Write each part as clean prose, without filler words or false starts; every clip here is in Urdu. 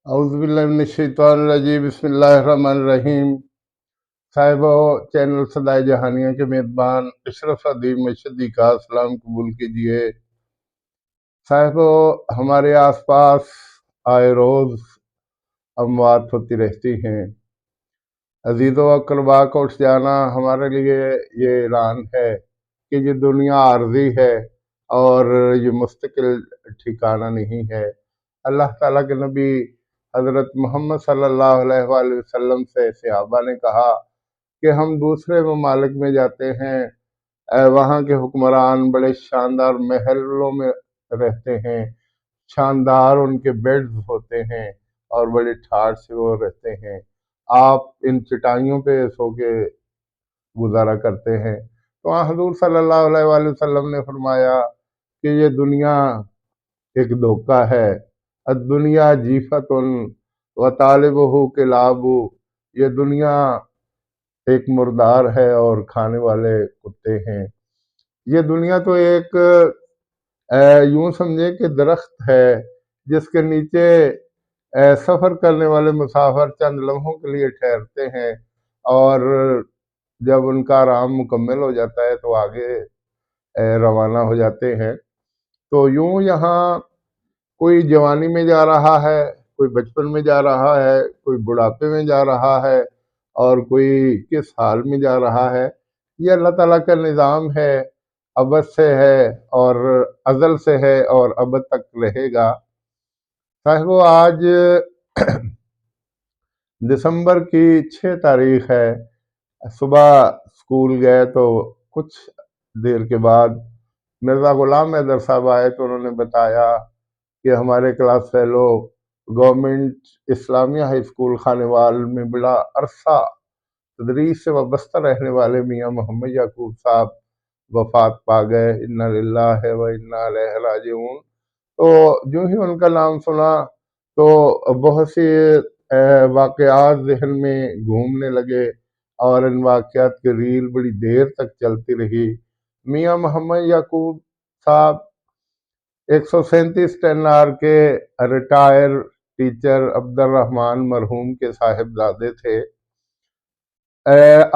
اعوذ باللہ من الشیطان الرجیم، بسم اللہ الرحمن الرحیم۔ صاحبہ چینل صدائے جہانیہ کے میزبان اشرف ادیب مشدی کا سلام قبول کیجیے۔ صاحبہ ہمارے آس پاس آئے روز اموات ہوتی رہتی ہیں۔ عزیز و اقربا کا اٹھ جانا ہمارے لیے یہ اعلان ہے کہ یہ دنیا عارضی ہے اور یہ مستقل ٹھکانہ نہیں ہے۔ اللہ تعالیٰ کے نبی حضرت محمد صلی اللہ علیہ وآلہ وسلم سے صحابہ نے کہا کہ ہم دوسرے ممالک میں جاتے ہیں، وہاں کے حکمران بڑے شاندار محلوں میں رہتے ہیں، شاندار ان کے بیڈز ہوتے ہیں اور بڑے ٹھاٹ سے وہ رہتے ہیں، آپ ان چٹائیوں پہ سو کے گزارا کرتے ہیں۔ تو حضور صلی اللہ علیہ وآلہ وسلم نے فرمایا کہ یہ دنیا ایک دھوکہ ہے، الدنیا جیفت و طالبہ کلاب، یہ دنیا ایک مردار ہے اور کھانے والے کتے ہیں۔ یہ دنیا تو ایک یوں سمجھے کہ درخت ہے جس کے نیچے سفر کرنے والے مسافر چند لمحوں کے لیے ٹھہرتے ہیں اور جب ان کا آرام مکمل ہو جاتا ہے تو آگے روانہ ہو جاتے ہیں۔ تو یوں یہاں کوئی جوانی میں جا رہا ہے، کوئی بچپن میں جا رہا ہے، کوئی بڑھاپے میں جا رہا ہے اور کوئی کس حال میں جا رہا ہے۔ یہ اللہ تعالیٰ کا نظام ہے، ابد سے ہے اور ازل سے ہے اور ابد تک رہے گا۔ صاحبو آج دسمبر کی 6 تاریخ ہے۔ صبح اسکول گئے تو کچھ دیر کے بعد مرزا غلام حیدر صاحب آئے تو انہوں نے بتایا کہ ہمارے کلاس فیلو گورنمنٹ اسلامیہ ہائی اسکول خانوال میں بڑا عرصہ تدریس سے وابستہ رہنے والے میاں محمد یعقوب صاحب وفات پا گئے، انا للہ و انا الیہ راجعون۔ تو جو ہی ان کا نام سنا تو بہت سی واقعات ذہن میں گھومنے لگے اور ان واقعات کی ریل بڑی دیر تک چلتی رہی۔ میاں محمد یعقوب صاحب 137 10 آر کے ریٹائر ٹیچر عبد الرحمن مرحوم کے صاحبزادے تھے۔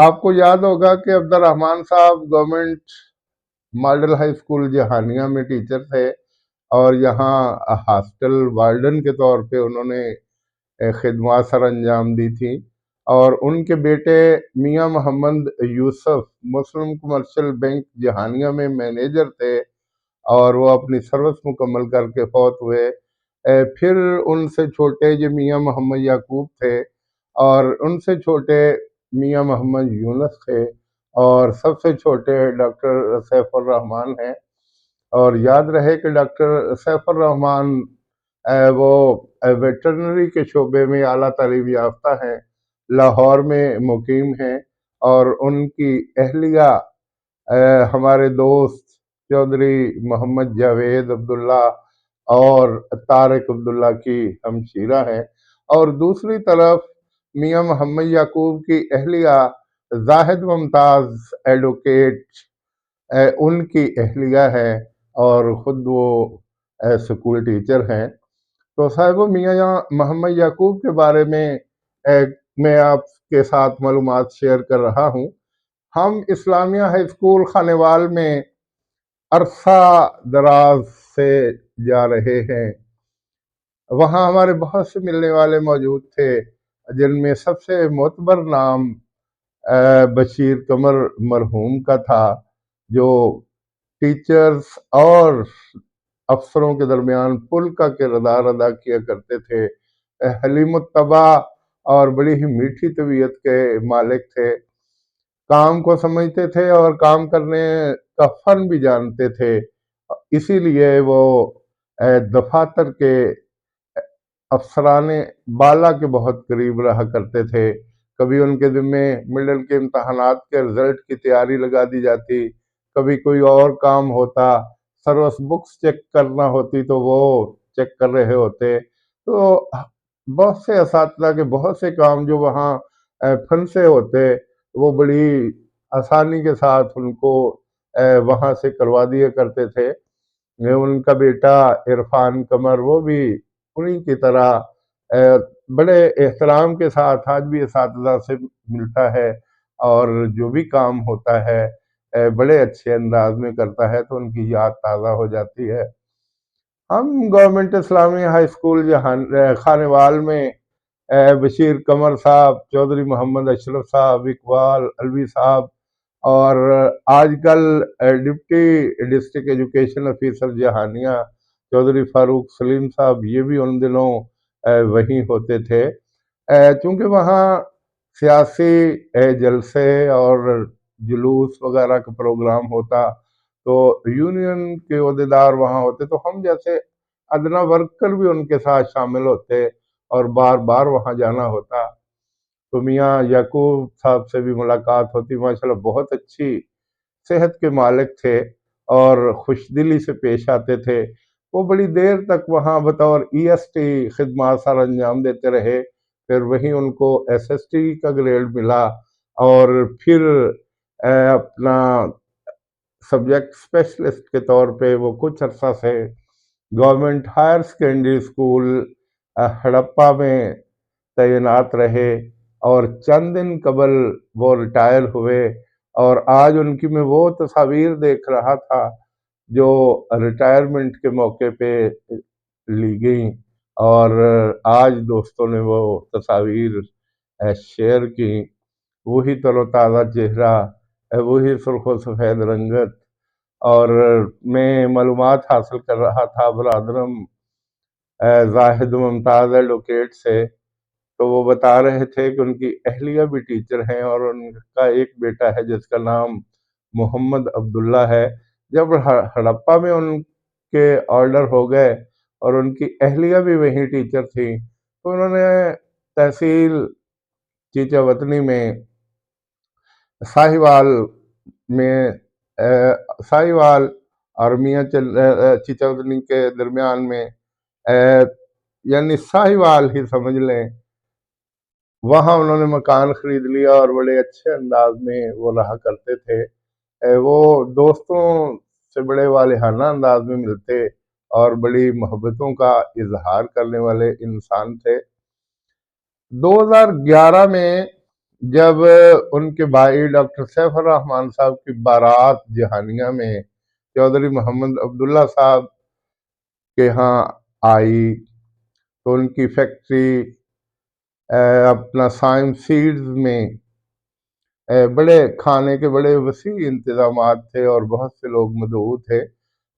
آپ کو یاد ہوگا کہ عبد الرحمن صاحب government model high school Jahania میں ٹیچر تھے اور یہاں ہاسٹل وارڈن کے طور پہ انہوں نے خدمات سر انجام دی تھی، اور ان کے بیٹے میاں محمد یوسف مسلم کمرشل بینک جہانیہ میں مینیجر تھے اور وہ اپنی سروس مکمل کر کے فوت ہوئے۔ پھر ان سے چھوٹے جو میاں محمد یعقوب تھے اور ان سے چھوٹے میاں محمد یونس تھے اور سب سے چھوٹے ڈاکٹر سیف الرحمان ہیں۔ اور یاد رہے کہ ڈاکٹر سیف الرحمان وہ ویٹرنری کے شعبے میں اعلیٰ تعلیم یافتہ ہیں، لاہور میں مقیم ہیں، اور ان کی اہلیہ ہمارے دوست چودھری محمد جاوید عبداللہ اور طارق عبداللہ کی ہمشیرہ ہیں، اور دوسری طرف میاں محمد یعقوب کی اہلیہ زاہد ممتاز ایڈوکیٹ ان کی اہلیہ ہے اور خود وہ اسکول ٹیچر ہیں۔ تو صاحب میاں محمد یعقوب کے بارے میں آپ کے ساتھ معلومات شیئر کر رہا ہوں۔ ہم اسلامیہ ہائی اسکول خانوال میں عرصہ دراز سے جا رہے ہیں، وہاں ہمارے بہت سے ملنے والے موجود تھے جن میں سب سے معتبر نام بشیر قمر مرحوم کا تھا، جو ٹیچرز اور افسروں کے درمیان پل کا کردار ادا کیا کرتے تھے۔ حلیم الطبع اور بڑی ہی میٹھی طبیعت کے مالک تھے، کام کو سمجھتے تھے اور کام کرنے کا فن بھی جانتے تھے، اسی لیے وہ دفاتر کے افسران بالا کے بہت قریب رہا کرتے تھے۔ کبھی ان کے ذمے مڈل کے امتحانات کے رزلٹ کی تیاری لگا دی جاتی، کبھی کوئی اور کام ہوتا، سروس بکس چیک کرنا ہوتی تو وہ چیک کر رہے ہوتے۔ تو بہت سے اساتذہ کے بہت سے کام جو وہاں فن سے ہوتے وہ بڑی آسانی کے ساتھ ان کو وہاں سے کروا دیا کرتے تھے۔ ان کا بیٹا عرفان قمر وہ بھی انہی کی طرح بڑے احترام کے ساتھ آج بھی اساتذہ سے ملتا ہے، اور جو بھی کام ہوتا ہے بڑے اچھے انداز میں کرتا ہے، تو ان کی یاد تازہ ہو جاتی ہے۔ ہم گورنمنٹ اسلامی ہائی اسکول خانوال میں بشیر قمر صاحب، چودھری محمد اشرف صاحب، اقبال الوی صاحب، اور آج کل deputy district education officer Jahania Chaudhry Farooq Saleem صاحب، یہ بھی ان دنوں وہیں ہوتے تھے۔ چونکہ وہاں سیاسی جلسے اور جلوس وغیرہ کا پروگرام ہوتا، تو یونین کے عہدیدار وہاں ہوتے، تو ہم جیسے ادنا ورکر بھی ان کے ساتھ شامل ہوتے اور بار بار وہاں جانا ہوتا۔ تو میاں یعقوب صاحب سے بھی ملاقات ہوتی، ماشاءاللہ بہت اچھی صحت کے مالک تھے اور خوش دلی سے پیش آتے تھے۔ وہ بڑی دیر تک وہاں بطور ای ایس ٹی خدمات سر انجام دیتے رہے، پھر وہیں ان کو ایس ایس ٹی کا گریڈ ملا، اور پھر اپنا سبجیکٹ اسپیشلسٹ کے طور پہ وہ کچھ عرصہ سے government higher secondary school Harappa میں تعینات رہے، اور چند دن قبل وہ ریٹائر ہوئے۔ اور آج ان کی میں وہ تصاویر دیکھ رہا تھا جو ریٹائرمنٹ کے موقع پہ لی گئیں، اور آج دوستوں نے وہ تصاویر شیئر کی۔ وہی تر و تازہ چہرہ، وہی سرخ و سفید رنگت، اور میں معلومات حاصل کر رہا تھا برادرم زاہد ممتاز ایڈوکیٹ سے، تو وہ بتا رہے تھے کہ ان کی اہلیہ بھی ٹیچر ہیں، اور ان کا ایک بیٹا ہے جس کا نام محمد عبداللہ ہے۔ جب ہڑپا میں ان کے آرڈر ہو گئے اور ان کی اہلیہ بھی وہیں ٹیچر تھی، تو انہوں نے تحصیل چیچا وطنی میں ساہیوال اور میاں چیچا وطنی کے درمیان میں، یعنی ساہیوال ہی سمجھ لیں، وہاں انہوں نے مکان خرید لیا، اور بڑے اچھے انداز میں وہ رہا کرتے تھے۔ وہ دوستوں سے بڑے والہانہ انداز میں ملتے اور بڑی محبتوں کا اظہار کرنے والے انسان تھے۔ 2011 میں جب ان کے بھائی ڈاکٹر سیف الرحمان صاحب کی بارات جہانیہ میں چودھری محمد عبداللہ صاحب کے ہاں آئی، تو ان کی فیکٹری اپنا سائم سیڈز میں بڑے کھانے کے بڑے وسیع انتظامات تھے، اور بہت سے لوگ مدعو تھے۔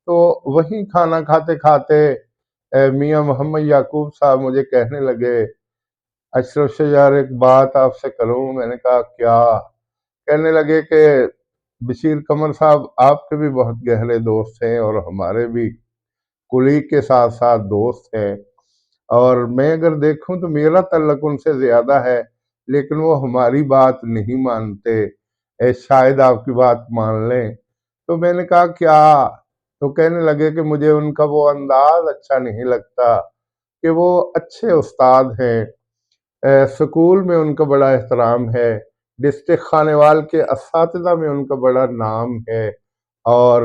تو وہیں کھانا کھاتے کھاتے میاں محمد یعقوب صاحب مجھے کہنے لگے، اشرف شجار ایک بات آپ سے کروں؟ میں نے کہا کیا؟ کہنے لگے کہ بشیر قمر صاحب آپ کے بھی بہت گہرے دوست ہیں، اور ہمارے بھی کلیگ کے ساتھ ساتھ دوست ہیں، اور میں اگر دیکھوں تو میرا تعلق ان سے زیادہ ہے، لیکن وہ ہماری بات نہیں مانتے، شاید آپ کی بات مان لیں۔ تو میں نے کہا کیا؟ تو کہنے لگے کہ مجھے ان کا وہ انداز اچھا نہیں لگتا، کہ وہ اچھے استاد ہیں، سکول میں ان کا بڑا احترام ہے، ڈسٹرکٹ خانوال کے اساتذہ میں ان کا بڑا نام ہے، اور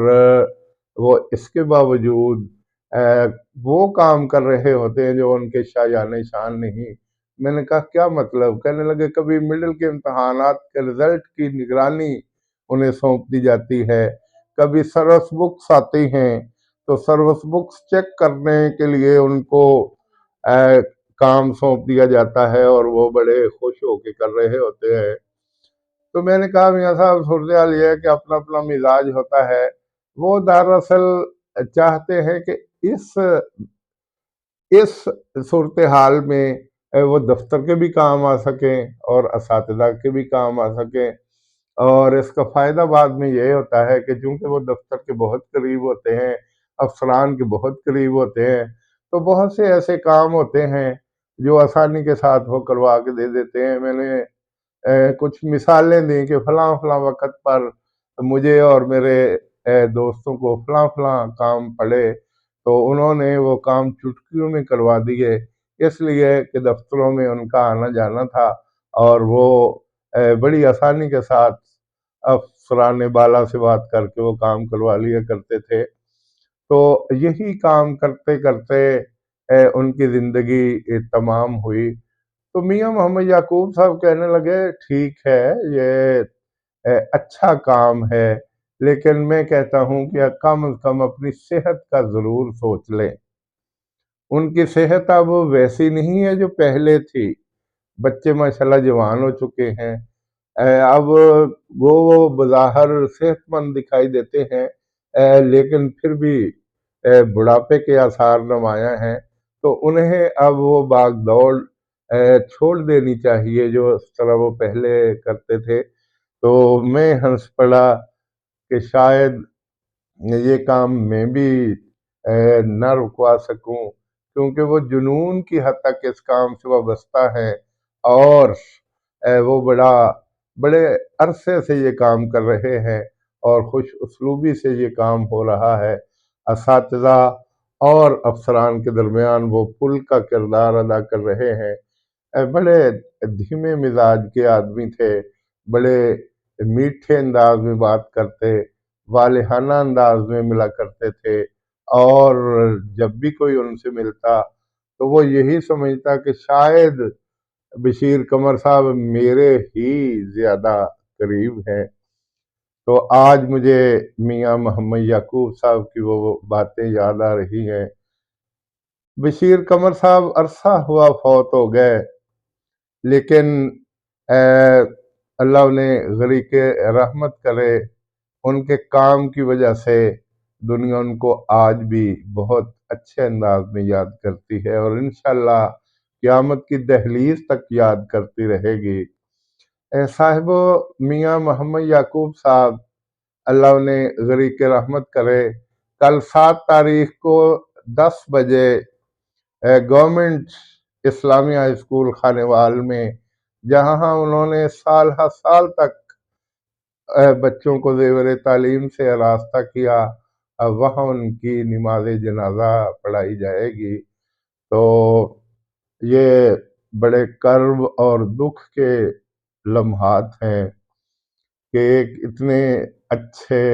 وہ اس کے باوجود وہ کام کر رہے ہوتے ہیں جو ان کے شایان شان نہیں۔ میں نے کہا کیا مطلب؟ کہنے لگے کبھی مڈل کے امتحانات کے رزلٹ کی نگرانی انہیں سونپ دی جاتی ہے، کبھی سروس بکس آتی ہیں تو سروس بکس چیک کرنے کے لیے ان کو کام سونپ دیا جاتا ہے، اور وہ بڑے خوش ہو کے کر رہے ہوتے ہیں۔ تو میں نے کہا میاں صاحب صورتحال یہ ہے کہ اپنا اپنا مزاج ہوتا ہے، وہ دراصل چاہتے ہیں کہ اس صورتحال میں وہ دفتر کے بھی کام آ سکیں اور اساتذہ کے بھی کام آ سکیں، اور اس کا فائدہ بعد میں یہ ہوتا ہے کہ چونکہ وہ دفتر کے بہت قریب ہوتے ہیں، افسران کے بہت قریب ہوتے ہیں، تو بہت سے ایسے کام ہوتے ہیں جو آسانی کے ساتھ وہ کروا کے دے دیتے ہیں۔ میں نے کچھ مثالیں دیں کہ فلاں فلاں وقت پر مجھے اور میرے دوستوں کو فلاں فلاں کام پڑے، تو انہوں نے وہ کام چٹکیوں میں کروا دیے، اس لیے کہ دفتروں میں ان کا آنا جانا تھا، اور وہ بڑی آسانی کے ساتھ افسران بالا سے بات کر کے وہ کام کروا لیا کرتے تھے۔ تو یہی کام کرتے کرتے ان کی زندگی تمام ہوئی، تو میاں محمد یعقوب صاحب کہنے لگے ٹھیک ہے، یہ اچھا کام ہے، لیکن میں کہتا ہوں کہ کم از کم اپنی صحت کا ضرور سوچ لیں۔ ان کی صحت اب ویسی نہیں ہے جو پہلے تھی، بچے ماشاءاللہ جوان ہو چکے ہیں، اب وہ بظاہر صحت مند دکھائی دیتے ہیں، لیکن پھر بھی بڑھاپے کے آثار نمایاں ہیں، تو انہیں اب وہ باغ دوڑ چھوڑ دینی چاہیے جو اس طرح وہ پہلے کرتے تھے۔ تو میں ہنس پڑا کہ شاید یہ کام میں بھی نہ رکوا سکوں، کیونکہ وہ جنون کی حد تک اس کام سے وابستہ ہیں، اور وہ بڑے عرصے سے یہ کام کر رہے ہیں، اور خوش اسلوبی سے یہ کام ہو رہا ہے۔ اساتذہ اور افسران کے درمیان وہ پل کا کردار ادا کر رہے ہیں۔ بڑے دھیمے مزاج کے آدمی تھے، بڑے میٹھے انداز میں بات کرتے، والہانہ انداز میں ملا کرتے تھے، اور جب بھی کوئی ان سے ملتا تو وہ یہی سمجھتا کہ شاید بشیر قمر صاحب میرے ہی زیادہ قریب ہیں۔ تو آج مجھے میاں محمد یعقوب صاحب کی وہ باتیں یاد آ رہی ہیں۔ بشیر قمر صاحب عرصہ ہوا فوت ہو گئے، لیکن اللہ انہیں غریق رحمت کرے، ان کے کام کی وجہ سے دنیا ان کو آج بھی بہت اچھے انداز میں یاد کرتی ہے، اور انشاءاللہ قیامت کی دہلیز تک یاد کرتی رہے گی۔ صاحب میاں محمد یعقوب صاحب، اللہ انہیں غریق رحمت کرے، کل 7 تاریخ کو 10 بجے گورنمنٹ اسلامیہ ہائی اسکول خانیوال میں، جہاں انہوں نے سال ہر سال تک بچوں کو زیور تعلیم سے آراستہ کیا، وہاں ان کی نماز جنازہ پڑھائی جائے گی۔ تو یہ بڑے کرب اور دکھ کے لمحات ہیں کہ ایک اتنے اچھے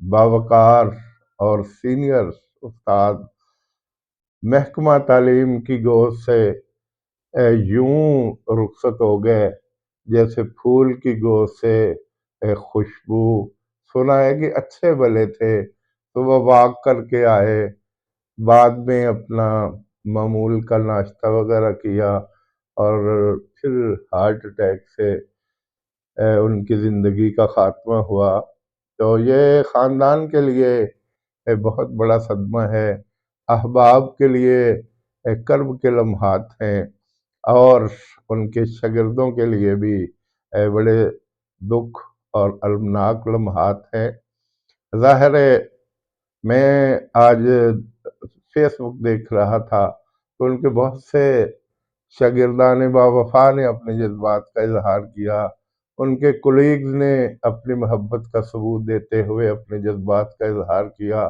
باوقار اور سینئر استاد محکمہ تعلیم کی گود سے یوں رخصت ہو گئے جیسے پھول کی گود سے خوشبو۔ سنا ہے کہ اچھے بھلے تھے، تو وہ واک کر کے آئے، بعد میں اپنا معمول کا ناشتہ وغیرہ کیا، اور پھر ہارٹ اٹیک سے ان کی زندگی کا خاتمہ ہوا۔ تو یہ خاندان کے لیے بہت بڑا صدمہ ہے، احباب کے لیے کرب کے لمحات ہیں، اور ان کے شاگردوں کے لیے بھی بڑے دکھ اور المناک لمحات ہیں۔ ظاہر ہے میں آج فیس بک دیکھ رہا تھا تو ان کے بہت سے شاگردان باوفا نے اپنے جذبات کا اظہار کیا، ان کے کولیگز نے اپنی محبت کا ثبوت دیتے ہوئے اپنے جذبات کا اظہار کیا۔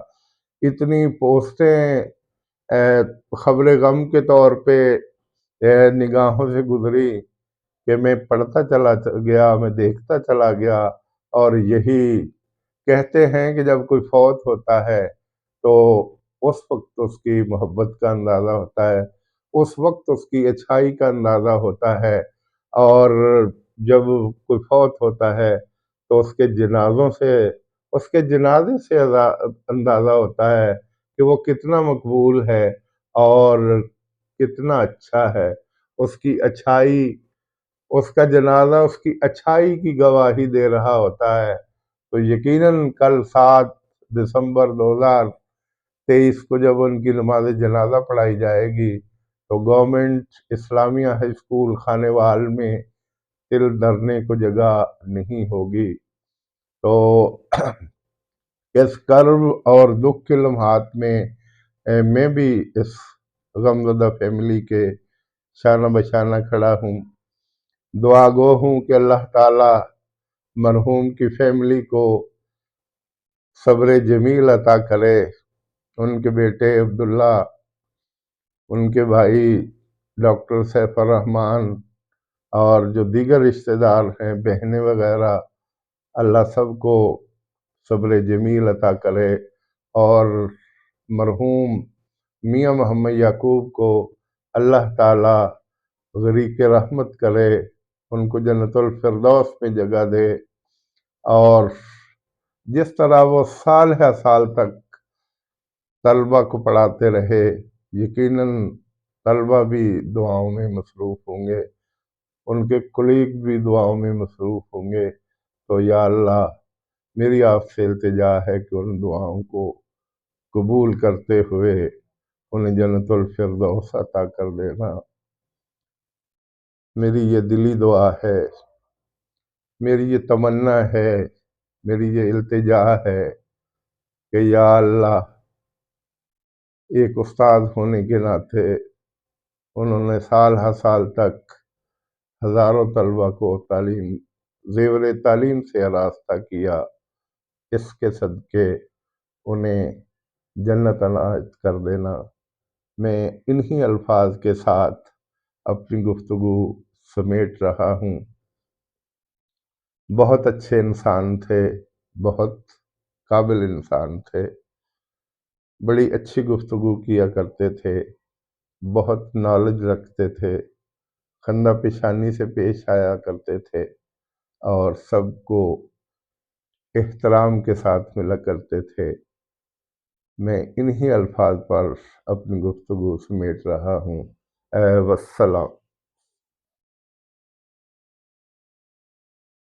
اتنی پوسٹیں خبر غم کے طور پہ نگاہوں سے گزری کہ میں پڑھتا چلا گیا، میں دیکھتا چلا گیا، اور یہی کہتے ہیں کہ جب کوئی فوت ہوتا ہے تو اس وقت اس کی محبت کا اندازہ ہوتا ہے، اس وقت اس کی اچھائی کا اندازہ ہوتا ہے، اور جب کوئی فوت ہوتا ہے تو اس کے جنازے سے اندازہ ہوتا ہے کہ وہ کتنا مقبول ہے اور کتنا اچھا ہے۔ اس کی اچھائی، اس کا جنازہ اس کی اچھائی کی گواہی دے رہا ہوتا ہے۔ تو یقیناً کل 7 دسمبر 2023 کو جب ان کی نماز جنازہ پڑھائی جائے گی تو گورنمنٹ اسلامیہ ہائی اسکول خانیوال میں دل دھرنے کو جگہ نہیں ہوگی۔ تو اس کرب اور دکھ کے لمحات میں بھی اس غمزدہ فیملی کے شانہ بشانہ کھڑا ہوں، دعا گو ہوں کہ اللہ تعالی مرحوم کی فیملی کو صبر جمیل عطا کرے، ان کے بیٹے عبداللہ، ان کے بھائی ڈاکٹر سیف الرحمان، اور جو دیگر رشتہ دار ہیں، بہنیں وغیرہ، اللہ سب کو صبر جمیل عطا کرے، اور مرحوم میاں محمد یعقوب کو اللہ تعالیٰ غریق رحمت کرے، ان کو جنت الفردوس میں جگہ دے، اور جس طرح وہ سال ہے سال تک طلبہ کو پڑھاتے رہے، یقیناً طلبہ بھی دعاؤں میں مصروف ہوں گے، ان کے کلیگ بھی دعاؤں میں مصروف ہوں گے۔ تو یا اللہ، میری آپ سے التجا ہے کہ ان دعاؤں کو قبول کرتے ہوئے انہیں جنت الفردوس عطا کر دینا۔ میری یہ دلی دعا ہے، میری یہ تمنا ہے، میری یہ التجا ہے کہ یا اللہ، ایک استاد ہونے کے ناطے انہوں نے سال ہر سال تک ہزاروں طلبہ کو زیور تعلیم سے آراستہ کیا، اس کے صدقے انہیں جنت عنایت کر دینا۔ میں انہی الفاظ کے ساتھ اپنی گفتگو سمیٹ رہا ہوں۔ بہت اچھے انسان تھے، بہت قابل انسان تھے، بڑی اچھی گفتگو کیا کرتے تھے، بہت نالج رکھتے تھے، خندہ پیشانی سے پیش آیا کرتے تھے، اور سب کو احترام کے ساتھ ملا کرتے تھے۔ میں انہی الفاظ پر اپنی گفتگو سمیٹ رہا ہوں۔ والسلام۔